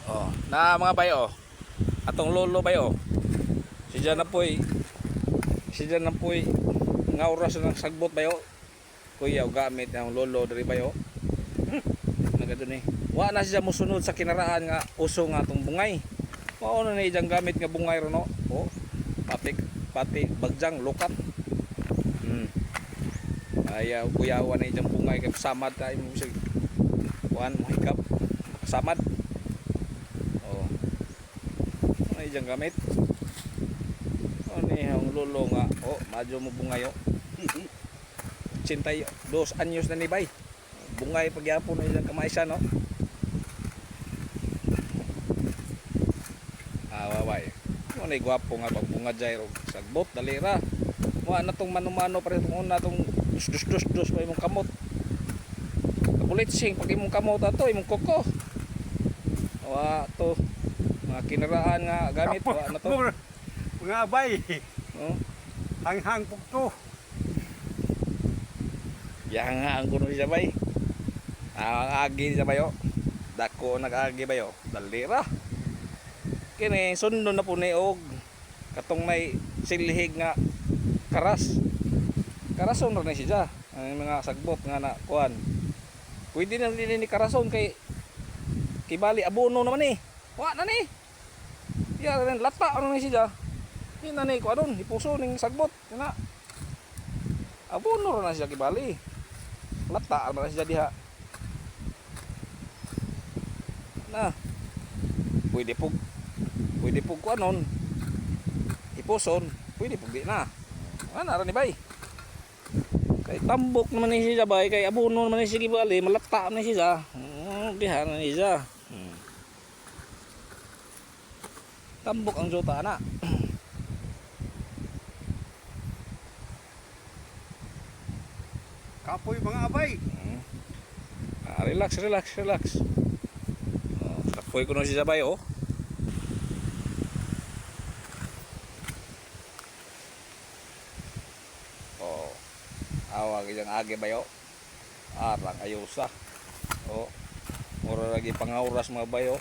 Oh, na mga bayo. Atong lolo bayo. Si Jan na po'y nga oras ng sagbot bayo. Kuya gamit ang lolo diri bayo. Nagado ni. Wa na siya mosunod sa kinaraan nga uso nga tong bungay. Mao na ni ijang gamit nga bungay ro no. Oh. Pati bagjang lukat. Ayaw kuyawan na ijang bungay kay samad tayo mo sig. Kuan mo hikap. Samad. Oh. Ano ijang gamit? Ano yung lolo nga. Oh, madyo mo bungay oh. 82 anyos na ni bay. Bungay pagyapon na ijang kamaysa no. Waway. Ano ni gwapo nga pagbunga jay ro sagbot dalira. Wa na tong manumano pa rin una tong dus pa imong kamot. Kabulit sing pag imong kamot ato imong koko. Wa to mga kinaraan nga gamit wa na to. Mga abay. Oh. Hanghang pugto. Yang nga ang kuno siya bay. Ang agi siya bayo. Dako nag-agi bayo. Dalira. Kini sundo na po ni og katong may silhig nga karas. Karason ra ni siya. Ang mga sagbot nga na kuan. Pwede na din ni karason kay kibali abono naman ni. Wa na ni. Ya ren lata ano ni siya. Di na ni kuan ipuso ning sagbot kana. Abono ra na siya kibali. Lata ra na siya diha. Na. Pwede po kuanon. Ipuson, pwede po di na. Ana ra ni bay. Kay tambok naman ni siya bay, kay abono naman ni siya kibali, malata na siya. Diha na ni siya. Tambok ang jota na. Kapoy mga abay. Relax. Kapoy ko na siya bay oh. Oh. Awag iyang agi bayo. Arang ayusa. Oh. Mura lagi pangauras mga bayo.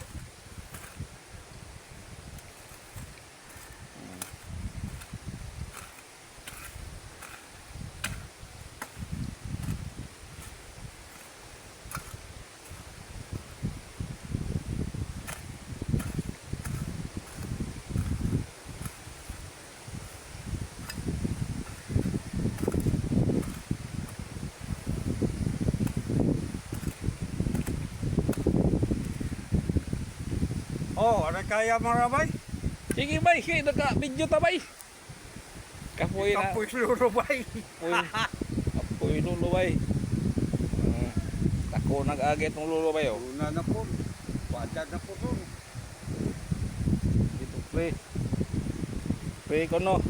Oh, ano kaya mga abay? Sige bay, kay naka-video ta bay. Kapoy na. Kapoy luro bay. Kapoy lulo bay. Tako nag-agit ng lulo bay oh. Una na po. Wada na po to. Dito pre. Pre ko no.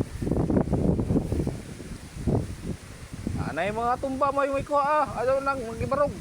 Anay mga tumba mo yung ikaw ah. Ano nang magibarog.